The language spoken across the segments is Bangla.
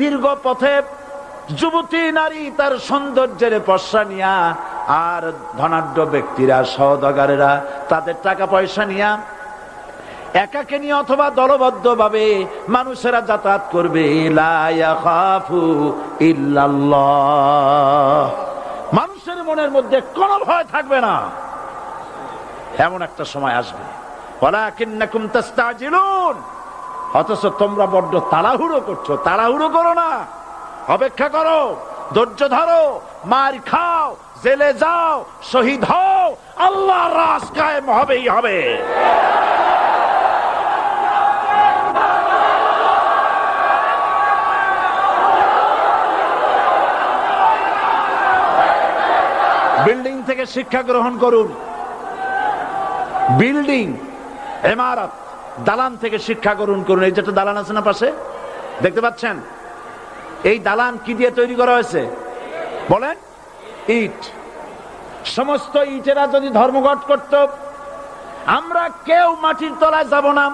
দীর্ঘ পথে যুবতী নারী তার সৌন্দর্যের পশ্চা নিয়া, আর ধনাঢ্য ব্যক্তিরা সওদাগরেরা তাদের টাকা পয়সা নিয়া একাকে নিয়ে অথবা দলবদ্ধ ভাবে মানুষেরা যাতায়াত করবে। লা ইয়াখাফু ইল্লাল্লাহ, মানুষের মনের মধ্যে কোনো ভয় থাকবে না। এমন একটা সময় আসবে, ওয়ালাকিন্নাকুম তাস্তাজিলুন, অথচ তোমরা বড্ড তাড়াহুড়ো করছো। তাড়াহুড়ো করো না, অপেক্ষা করো, ধৈর্য ধরো, মার খাও, জেলে যাও, শহীদ হও, আল্লাহর রাজ কায়েম হবেই হবে। বিল্ডিং থেকে শিক্ষা গ্রহণ করুন। বিল্ডিং, ইমারত, দালান থেকে শিক্ষা গ্রহণ করুন। এই যেটা দালান আছে না পাশে, দেখতে পাচ্ছেন? এই দালান কি দিয়ে তৈরি করা হয়েছে বলেন? ইট। সমস্ত ইটেরা যদি ধর্মঘট করত, আমরা কেউ মাটির তলায় যাব না,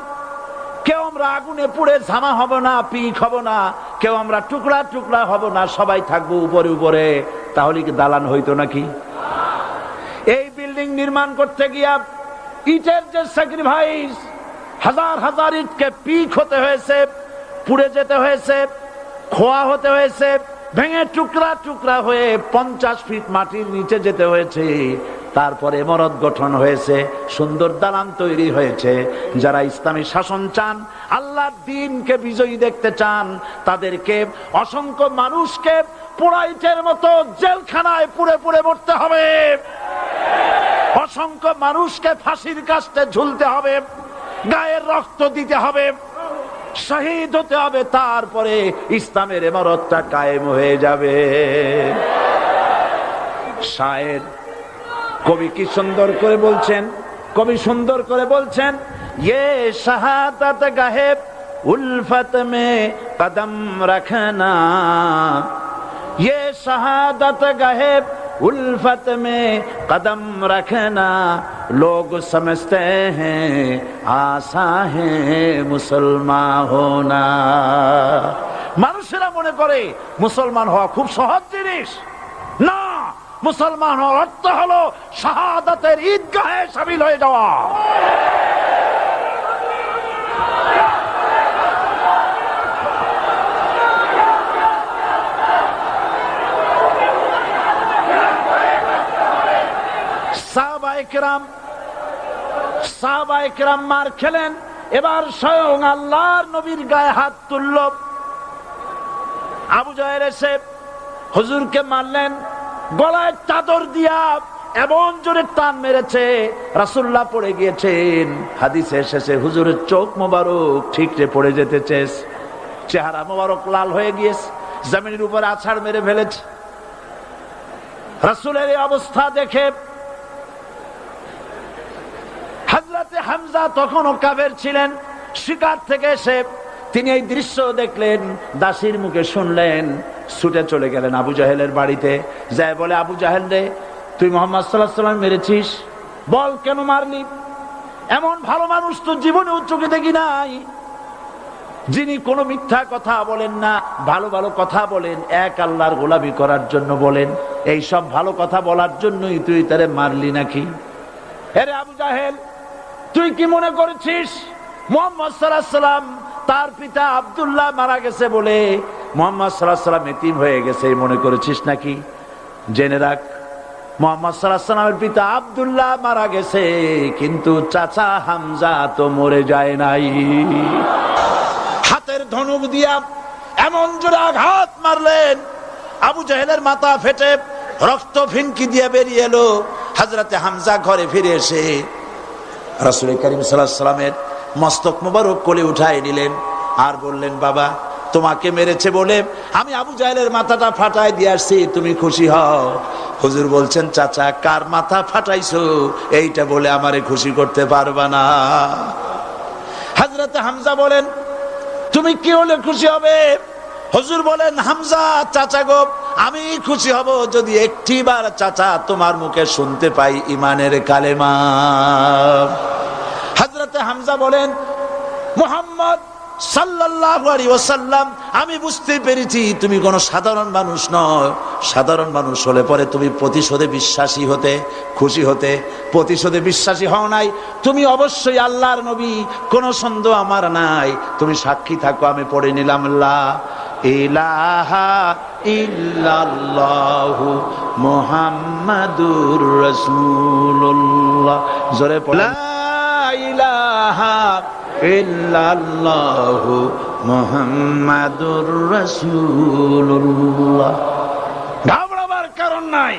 কেউ আমরা আগুনে পুড়ে ঝামা হব না, পিক হব না, কেউ আমরা টুকরা টুকরা হব না, সবাই থাকবো উপরে উপরে, তাহলে কি দালান হইতো নাকি? এই বিল্ডিং নির্মাণ করতে গিয়া ইটের যে স্যাক্রিফাইস, হাজার হাজার ইটকে পিক হতে হয়েছে, পুড়ে যেতে হয়েছে, খোয়া হতে হয়েছে, ভেঙে টুকরা টুকরা হয়ে 50 ফিট মাটির নিচে যেতে হয়েছে। তারপরে ইমারত গঠন হয়েছে, সুন্দর দালান তৈরি হয়েছে। যারা ইসলামী শাসন চান, আল্লাহর দ্বীনকে বিজয়ী দেখতে চান, তাদেরকে অসংখ্য মানুষকে পোড়াইটের মতো জেলখানায় পুড়ে পুড়ে মরতে হবে। অসংখ্য মানুষকে ফাঁসির কাস্টে ঝুলতে হবে, গায়ের রক্ত দিতে হবে, শহীদ হতে হবে, তারপরে ইসলামের ইমারতটা কায়েম হয়ে যাবে। শায়ের কবি কি সুন্দর করে বলছেন, কবি সুন্দর করে বলছেন, ये शहादत गाहे उल्फत में कदम रखना, ये शहादत गाहे उल्फत में कदम रखना, लोग समझते हैं आसा है मुसलमान होना। মানুষেরা মনে করে মুসলমান হওয়া খুব সহজ জিনিস। না, মুসলমান হওয়ার অর্থ হলো শাহাদাতের ঈদগাহে শামিল হয়ে যাওয়া। সাহাবায়ে কেরাম মার খেলেন, এবার স্বয়ং আল্লাহর নবীর গায়ে হাত তুলল। আবু জাহেল এসে হুজুরকে মারলেন, গলায় চাদর দিয়া এমন জোরে টান মেরেছে, রাসূলুল্লাহ পড়ে গিয়েছেন। হাদিসে এসেছে হুজুরের চোখ মোবারক ঠিকরে পড়ে যেতেছে, চেহারা মোবারক লাল হয়ে গিয়েছে, জমিনের উপরে আছাড় মেরে ফেলেছে। রাসূলের এই অবস্থা দেখে হযরতে হামজা তখনও কাফের ছিলেন, শিকার থেকে এসে তিনি এই দৃশ্য দেখলেন, দাসীর মুখে শুনলেন, ছুটে চলে গেলেন আবু জাহেলের বাড়িতে। যায় বলে, আবু জাহেল রে, তুই মুহাম্মদ সাল্লাল্লাহু আলাইহি ওয়াসাল্লাম মেরেছিস, বল কেন মারলি? এমন ভালো মানুষ তো জীবনে চোখে দেখি নাই, যিনি কোনো মিথ্যা কথা বলেন না, ভালো ভালো কথা বলেন, এক আল্লাহর গোলামি করার জন্য বলেন। এই সব ভালো কথা বলার জন্যই তুই তারে মারলি নাকি? আরে আবু জাহেল, তুই কি মনে করেছিস মুহাম্মদ সাল্লাল্লাহু আলাইহি ওয়াসাল্লাম তার পিতা আব্দুল্লাহ মারা গেছে বলে মুহাম্মদ সাল্লাল্লাহু আলাইহি ওয়াসাল্লাম এতিম হয়ে গেছে মনে করেছিস নাকি? জেনে রাখ, মুহাম্মদ সাল্লাল্লাহু আলাইহি ওয়াসাল্লামের পিতা আব্দুল্লাহ মারা গেছে, কিন্তু চাচা হামজা তো মরে যায় নাই। হাতের ধনুক দিয়া এমন জোরে আঘাত মারলেন, আবু জাহেলের মাথা ফেটে রক্ত ফিনকি দিয়ে বেরিয়ে এলো। হযরতে হামজা ঘরে ফিরে এসে রাসূল করিম সাল্লাল্লাহু আলাইহি ওয়াসাল্লামের মস্তক মোবারক কোলে উঠায় নিলেন আর বললেন, বাবা, তোমাকে মেরেছে বলে আমি আবু জাহেলের মাথাটা ফাটাই দিয়ে আসছি, তুমি খুশি হও। হুজুর বলছেন, চাচা, কার মাথা ফাটাইছো এইটা বলে আমারে খুশি করতে পারবা না। হযরতে হামজা বলেন, তুমি কি হলে খুশি হবে? হুজুর বলেন, হামজা চাচা গো, আমি খুশি হব যদি একটিবার চাচা তোমার মুখে শুনতে পাই ঈমানের কালেমা। হযরতে হামজা বলেন, মুহাম্মদ সাল্লাল্লাহু আলাইহি ওয়াসাল্লাম, আমি বুঝতে পেরেছি তুমি কোনো সাধারণ মানুষ নয়। সাধারণ মানুষ হলে পরে তুমি প্রতিশোধে বিশ্বাসী হতে, খুশি হতে। প্রতিশোধে বিশ্বাসী হও নাই, তুমি অবশ্যই আল্লাহর নবী, কোনো সন্দেহ আমার নাই। তুমি সাক্ষী থাকো, আমি পড়ে নিলাম লা ইলাহা ইল্লাল্লাহু মুহাম্মাদুর রাসূলুল্লাহ। জোরে পড়ে লা ইলাহা ইল্লাল্লাহু মুহাম্মাদুর রাসূলুল্লাহ। ঘাবড়াবার কারণ নাই।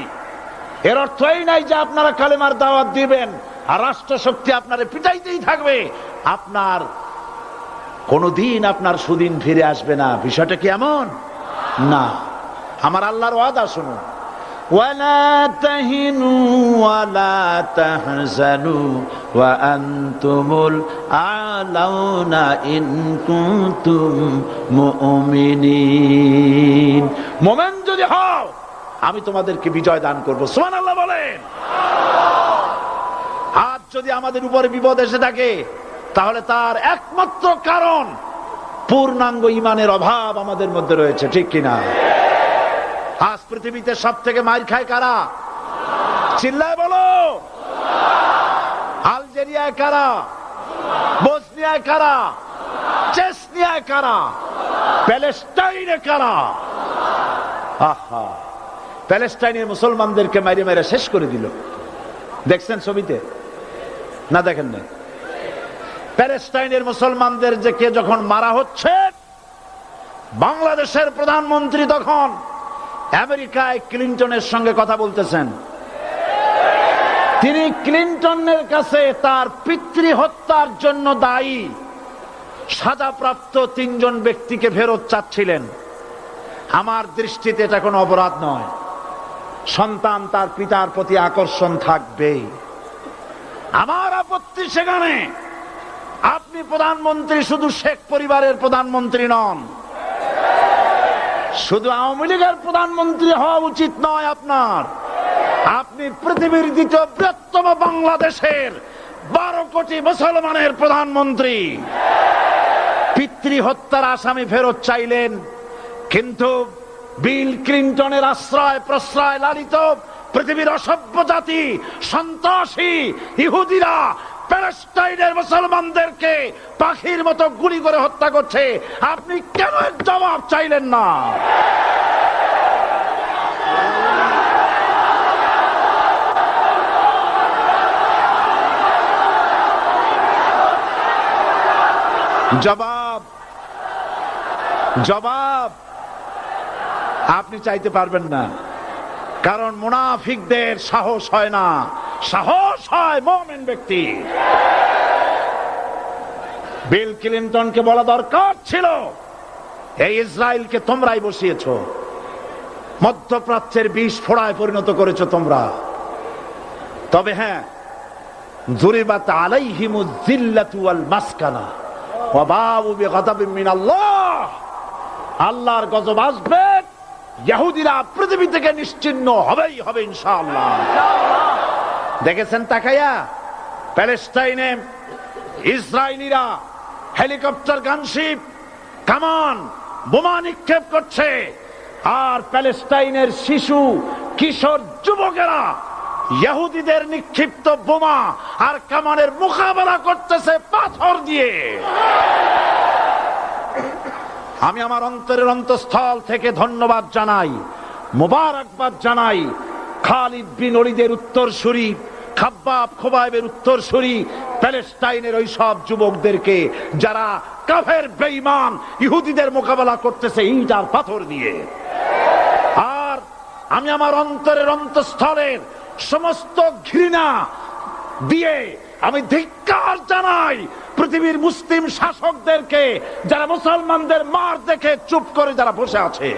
এর অর্থ এই নাই যে আপনারা কালেমার দাওয়াত দিবেন আর রাষ্ট্র শক্তি আপনারে পিটাইতেই থাকবে, আপনার কোনদিন আপনার সুদিন ফিরে আসবে না। বিষয়টা কি এমন না। আমার আল্লাহর ওয়াদা শুনুন, ওয়ালা তাহিনু ওয়ালা তাহজানু ওয়া আনতুমুল আলাউনা ইন কুনতুম মুমিনিন। মুমিন যদি হও আমি তোমাদেরকে বিজয় দান করব। সুবহানাল্লাহ বলেন। আজ যদি আমাদের উপরে বিপদ এসে থাকে তাহলে তার একমাত্র কারণ পূর্ণাঙ্গ ঈমানের অভাব আমাদের মধ্যে রয়েছে, ঠিক কিনা? আজ পৃথিবীতে সব থেকে মার খায় কারা? চিল্লায় বলো। আলজেরিয়ায় কারা? বসনিয়ায় কারা? চেচনিয়ায় কারা? প্যালেস্টাইনে কারা? আহা, প্যালেস্টাইনের মুসলমানদেরকে মেরে মেরে শেষ করে দিল। দেখছেন ছবিতে না? দেখেন না? প্যালেস্টাইনের মুসলমানদের যে কে যখন মারা হচ্ছে, বাংলাদেশের প্রধানমন্ত্রী তখন আমেরিকায় ক্লিনটনের সঙ্গে কথা বলতেছেন। তিনি ক্লিনটনের কাছে তার পিতৃ হত্যার জন্য দায়ী সাজাপ্রাপ্ত 3 জন ব্যক্তিকে ফেরত চাচ্ছিলেন। আমার দৃষ্টিতে এটা কোনো অপরাধ নয়। সন্তান তার পিতার প্রতি আকর্ষণ থাকবেই। আমার আপত্তি সেখানে আপনি প্রধানমন্ত্রী শুধু শেখ পরিবারের প্রধানমন্ত্রী নন, শুধু আওয়ামী লীগের প্রধানমন্ত্রী হওয়া উচিত নয় আপনার। আপনি পৃথিবীর দ্বিতীয় বৃহত্তম বাংলাদেশের 12 কোটি মুসলমানের প্রধানমন্ত্রী। পিতৃ হত্যার আসামি ফেরত চাইলেন, কিন্তু বিল ক্লিনটনের আশ্রয় প্রশ্রয় লালিত পৃথিবীর অসভ্য জাতি সন্ত্রাসী ইহুদিরা প্যালেস্টাইনের মুসলমানদেরকে পাখির মতো গুলি করে হত্যা করছে। আপনি কেন জবাব চাইলেন না? জবাব জবাব আপনি চাইতে পারবেন না, কারণ মুনাফিকদের সাহস হয় না, সাহস হয় মুমিন ব্যক্তি। বিল ক্লিনটনকে বলা দরকার ছিল, এই ইসরায়েলকে তোমরাই বসিয়েছো, মধ্যপ্রাচ্যের বিষ ফোড়ায় পরিণত করেছো তোমরা। তবে হ্যাঁ, যুরিবাত আলাইহিমুয যিল্লাতু ওয়াল মাসকানা ওয়া বাউ বিগাদাবিন মিনাল্লাহ। আল্লাহর গজব আসবে, ইহুদিরা পৃথিবী থেকে নিশ্চিহ্ন হবেই হবে ইনশাআল্লাহ। দেখেছেন তাকায়া প্যালেস্টাইনে ইসরায়েলিরা হেলিকপ্টার, গানশিপ, কামান, বোমা নিক্ষেপ করছে, আর প্যালেস্টাইনের শিশু কিশোর যুবকেরা ইহুদিদের নিক্ষিপ্ত বোমা আর কামানের মোকাবেলা করতেছে পাথর দিয়ে। আমি আমার অন্তরের অন্তঃস্থল থেকে ধন্যবাদ জানাই, মোবারকবাদ জানাই খালিদ বিন ওলীদের উত্তরসূরি, খাব্বাব খোবাইবের উত্তরসূরি প্যালেস্টাইনের ওই সব যুবকদেরকে যারা কাফের বেঈমান ইহুদিদের মোকাবেলা করতেছে ইট আর পাথর দিয়ে। আর আমি আমার অন্তরের অন্তঃস্থলের সমস্ত ঘৃণা দিয়ে আমি ধিক্কার জানাই পৃথিবীর মুসলিম শাসকদেরকে, যারা মুসলমানদের মার দেখে চুপ করে যারা বসে আছে।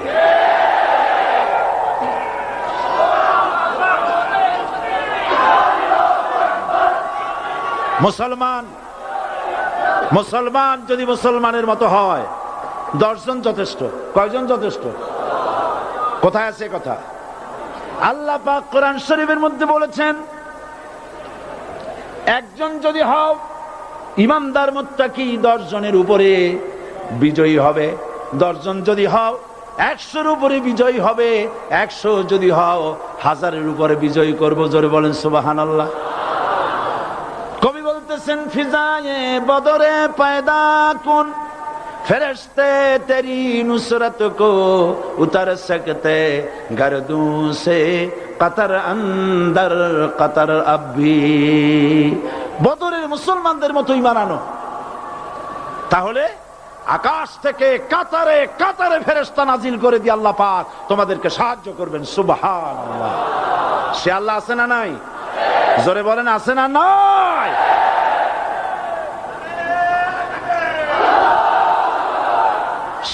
মুসলমান যদি মুসলমানের মতো হয়, 10 জন যথেষ্ট। কয়জন যথেষ্ট? কোথায় আছে কথা? আল্লাহ পাক কোরআন শরীফের মধ্যে বলেছেন, একজন যদি হও ইমানদার মুত্তাকি 10 জনের উপরে বিজয়ী হবে। 10 জন যদি হও 100-র উপরে বিজয়ী হবে, 100 যদি হও 1000-এর উপরে বিজয়ী করব। জোরে বলেন সুবহানাল্লাহ। কবি বলতেছেন ফিজায়ে বদরে পয়দা কুন ফেরেশতে তেরি নুসরত কো উতার सकते गर्दों से कतर अंदर कतर अब भी। বদরের মুসলমানদের মতো ঈমান আনো, তাহলে আকাশ থেকে কাতারে কাতারে ফেরেশতা নাজিল করে দিয়ে আল্লাহ পাক তোমাদেরকে সাহায্য করবেন। সুবহানাল্লাহ। সে আল্লাহ আছে না নাই? জোরে বলেন আছে না নাই?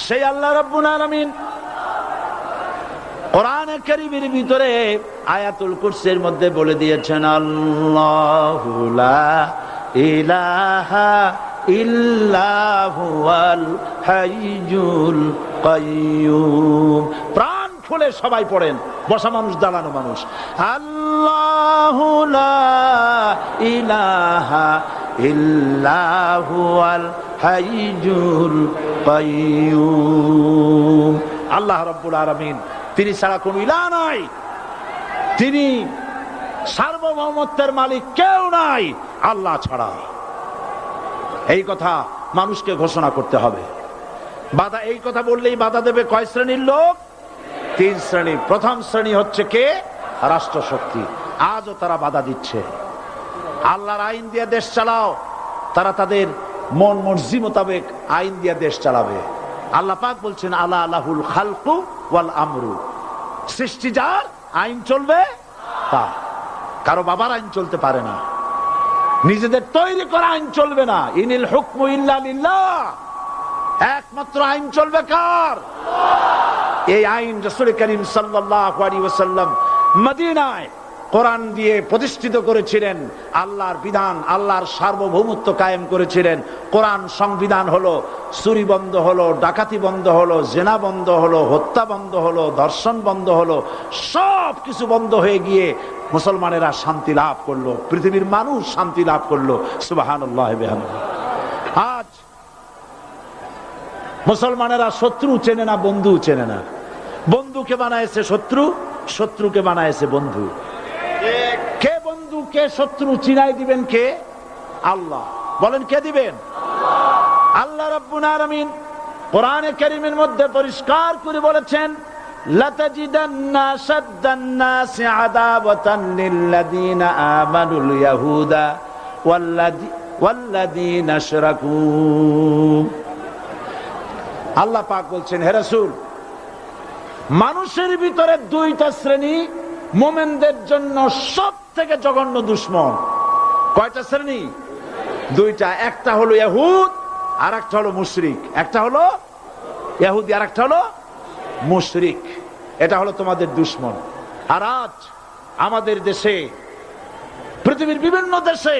সেই আল্লাহ রাব্বুল আলামিন কোরআনে কারীমের ভিতরে আয়াতুল কুরসির মধ্যে বলে দিয়েছেন আল্লাহু লা ইলাহা ইল্লাহুল হাইয়ুল কাইয়্যুম। প্রাণ খুলে সবাই পড়েন, বসা মানুষ দাঁড়ানো মানুষ। আল্লাহু লা ইলাহা ইল্লাহুল হাইয়ুল কাইয়্যুম। আল্লাহ রাব্বুল আলামিন, তিনি ছাড়া কোনো ইলাহ নাই, তিনি সার্বভৌমত্বের মালিক, কেউ নাই আল্লাহ ছাড়া। এই কথা মানুষকে ঘোষণা করতে হবে। বাধা, এই কথা বললেই বাধা দেবে কয় শ্রেণীর লোক? 3 শ্রেণী। প্রথম শ্রেণী হচ্ছে কে? রাষ্ট্রশক্তি। আজও তারা বাধা দিচ্ছে। আল্লাহর আইন দিয়ে দেশ চালাও, তারা তাদের মন মর্জি মোতাবেক আইন দিয়ে দেশ চালাবে। আল্লাহ পাক বলছেন আলা লাহুল খালকু ওয়াল আমরু, সৃষ্টি যার, আইন চলবে তার। কারো বাবার আইন চলতে পারে না, নিজেদের তৈরি করা আইন চলবে না। ইনিল হুকমু ইল্লা লিল্লাহ, একমাত্র আইন চলবে কার? এই আইন রাসূল করিম সাল্লাল্লাহু আলাইহি ওয়াসাল্লাম মদিনায় কোরআন দিয়ে প্রতিষ্ঠিত করেছিলেন। আল্লাহর বিধান, আল্লাহর সার্বভৌমত্ব কায়েম করেছিলেন। কোরআন সংবিধান হলো, চুরি বন্ধ হলো, ডাকাতি বন্ধ হলো, জেনা বন্ধ হলো, হত্যা বন্ধ হলো, ধর্ষণ বন্ধ হলো, সব কিছু বন্ধ হয়ে গিয়ে মুসলমানেরা শান্তি লাভ করলো, পৃথিবীর মানুষ শান্তি লাভ করলো। সুবহানাল্লাহ বিহামদিহি। আজ মুসলমানেরা শত্রু চেনে না, বন্ধু চেনে না। বন্ধুকে বানায়েছে শত্রু, শত্রুকে বানায়েছে বন্ধু। কে বন্ধু কে শত্রু চিনাই দিবেন কে? আল্লাহ। বলেন কে দিবেন? আল্লাহ রাব্বুল আলামিন কোরআনে কারীমের মধ্যে পরিষ্কার করে বলেছেন লাতাজিদান্না শাদ্দান নাসি আদাওয়াতান লিল্লাযীনা আমানুল ইয়াহুদা ওয়াল্লাযীনা আশরাকু। আল্লাহ পাক বলছেন হে রাসূল, মানুষের ভিতরে 2টা শ্রেণী মুমিনদের জন্য সব থেকে জঘন্য দুশমন। কয়টা শ্রেণী? 2টা। একটা হলো ইহুদ আর একটা হলো মুশরিক। একটা হলো ইহুদি আর একটা হলো মুশরিক। এটা হলো তোমাদের দুশমন। আর আজ আমাদের দেশে, পৃথিবীর বিভিন্ন দেশে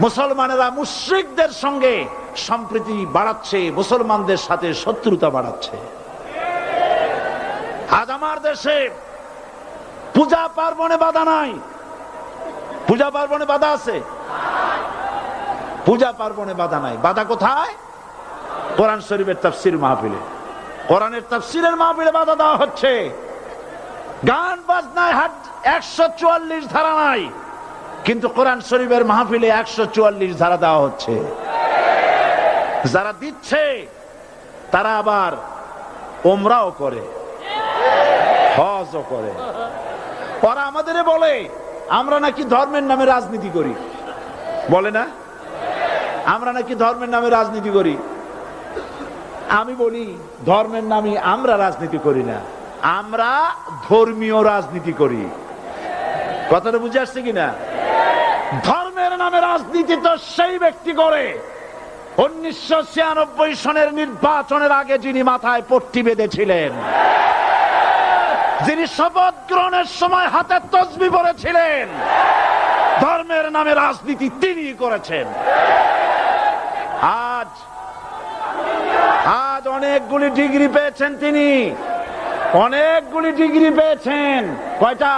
মুসলমানেরা মুশরিকদের সঙ্গে সম্প্রীতি বাড়াচ্ছে, মুসলমানদের সাথে শত্রুতা বাড়াচ্ছে। আজ আমার দেশে পূজা পার্বণে বাধা নাই। পূজা পার্বণে বাধা আছে? পূজা পার্বণে বাধা নাই। বাধা কোথায়? কোরআন শরীফের তাফসীর মাহফিলে। কোরআনের তাফসীরের মাহফিলে বাধা দেওয়া হচ্ছে। গান বাজনায় 144 ধারা নাই, কিন্তু কোরআন শরীফের মাহফিলে 144 ধারা দেওয়া হচ্ছে। যারা দিচ্ছে তারা আবার ওমরাও করে, হজও করে। ওরা আমাদের বলে আমরা নাকি ধর্মের নামে রাজনীতি করি। বলে না? আমরা নাকি ধর্মের নামে রাজনীতি করি। আমি বলি ধর্মের নামে আমরা রাজনীতি করি না, আমরা ধর্মীয় রাজনীতি করি। কথাটা বুঝে আসছে কিনা? ধর্মের নামে রাজনীতি তো সেই ব্যক্তি করে 1996 সনের নির্বাচনের আগে যিনি মাথায় পট্টি বেঁধেছিলেন, যিনি শপথ গ্রহণের সময় হাতে তসবিহ পড়েছিলেন। ধর্মের নামে রাজনীতি তিনি করেছেন। আজ অনেকগুলি ডিগ্রি পেয়েছেন তিনি, অনেকগুলি ডিগ্রি পেয়েছেন। কয়টা?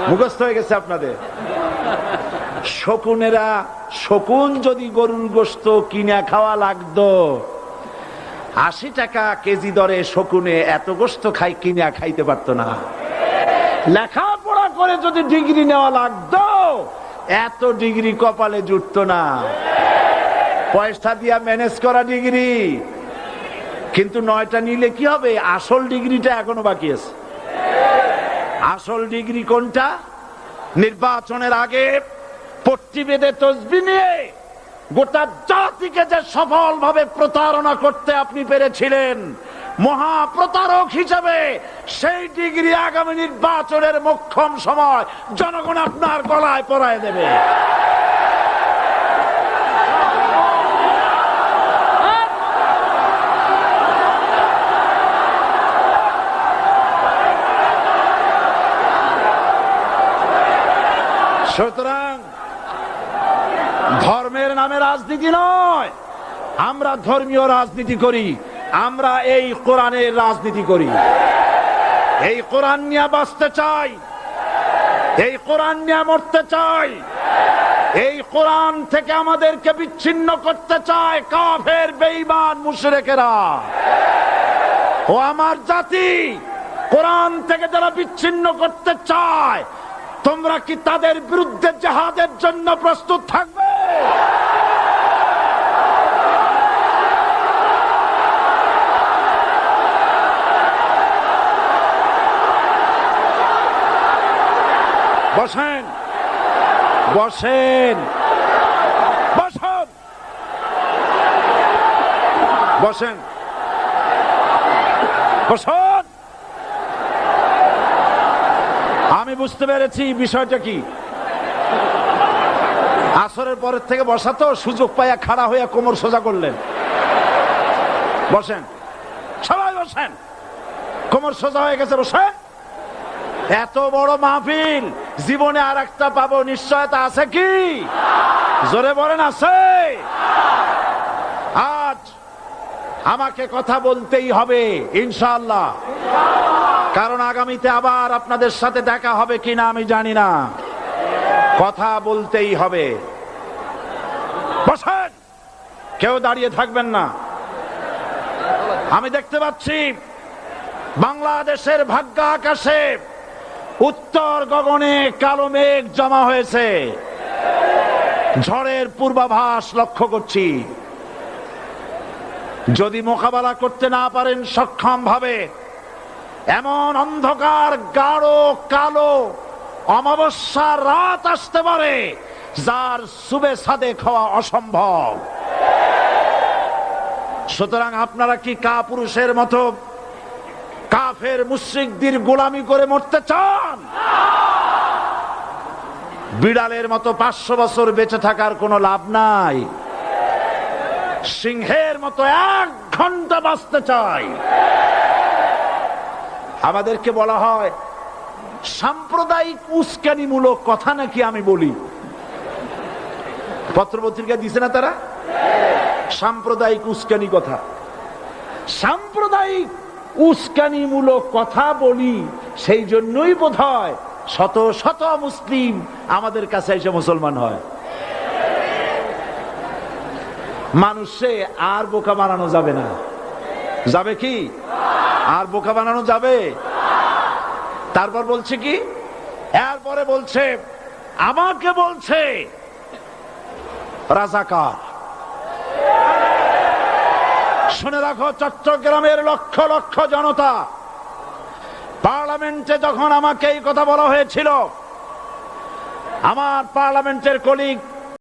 মুখস্থ হয়ে গেছে আপনাদের। শকুনেরা, শকুন যদি গরুর গোশত কিনে খাওয়া লাগতো, 80 টাকা কেজি দরে শকুনে এত গোশত কিনে খাইতে পারতো না। লেখাপড়া করে যদি ডিগ্রি নেওয়া লাগতো, এত ডিগ্রি কপালে জুটতো না। পয়সা দিয়া ম্যানেজ করা ডিগ্রি, কিন্তু 9টা নিলে কি হবে? আসল ডিগ্রিটা এখনো বাকি আছে। আসল ডিগ্রি কোনটা? নির্বাচনের আগে পট্টি বেঁধে তসবিহ নিয়ে গোটা জাতিকে যে সফলভাবে প্রতারণা করতে আপনি পেরেছিলেন মহাপ্রতারক হিসেবে, সেই ডিগ্রি আগামী নির্বাচনের মোক্ষম সময় জনগণ আপনার গলায় পরায় দেবে। সুতরাং ধর্মের নামে রাজনীতি নয়, আমরা ধর্মীয় রাজনীতি করি, আমরা এই কোরআনের রাজনীতি করি। এই কোরআন নিয়ে বাঁচতে চাই, এই কোরআন নিয়ে মরতে চাই। এই কোরআন থেকে আমাদেরকে বিচ্ছিন্ন করতে চায় কাফের, বেঈমান, মুশরিকেরা। ও আমার জাতি, কোরআন থেকে যারা বিচ্ছিন্ন করতে চায়, তোমরা কি তাদের বিরুদ্ধে জিহাদের জন্য প্রস্তুত থাকবে? বসেন, বসেন, বসেন, বসেন, বসেন। আমি বুঝতে পেরেছি বিষয়টা কি। আসরের পরের থেকে বসা তো, সুযোগ পাইয়া খাড়া হইয়া কোমর সোজা করলেন। বসেন, সবাই বসেন। কোমর সোজা হয়ে গেছে, বসেন। এত বড় মাহফিল, জীবনে আর একটা পাবো নিশ্চয়তা আছে কি? জোরে বলেন, আছে? আজ আমাকে কথা বলতেই হবে ইনশাআল্লাহ, কারণ আগামীতে আবার আপনাদের সাথে দেখা হবে কিনা আমি জানি না। কথা বলতেই হবে। বসেন, কেউ দাঁড়িয়ে থাকবেন না। আমি দেখতে পাচ্ছি বাংলাদেশের ভাগ্য আকাশে উত্তর গগনে কালো মেঘ জমা হয়েছে। ঝড়ের পূর্বাভাস লক্ষ্য করছি। যদি মোকাবেলা করতে না পারেন সক্ষম ভাবে, এমন অন্ধকার গাঢ় কালো অমাবস্যার রাত আসতে পারে যার সুবে সাদেক হওয়া অসম্ভব। সুতরাং আপনারা কি কাপুরুষের মতো কাফের মুশরিকদের গোলামি করে মরতে চান? বিড়ালের মতো 500 বছর বেঁচে থাকার কোনো লাভ নাই। সিংহের মতো 1 ঘন্টা বাঁচতে চাই। আমাদেরকে বলা হয় সাম্প্রদায়িক উস্কানিমূলক কথা নাকি আমি বলি। পত্রপত্রিকা দিছে না তারা? সাম্প্রদায়িক উস্কানি কথা। সাম্প্রদায়িক উস্কানিমূলক কথা বলি, সেই জন্যই বোধহয় শত শত মুসলিম আমাদের কাছে এসে মুসলমান হয়। মানুষে আর বোকা বানানো যাবে না। যাবে কি? আর বোকা বানানো যাবে? তারপর বলছে কি? এরপরে বলছে, আমাকে বলছে রাজাকার। শুনে রাখো চট্টগ্রামের লক্ষ লক্ষ জনতা, পার্লামেন্টে যখন আমাকে এই কথা বলা হয়েছিল, আমার পার্লামেন্টের কলিগ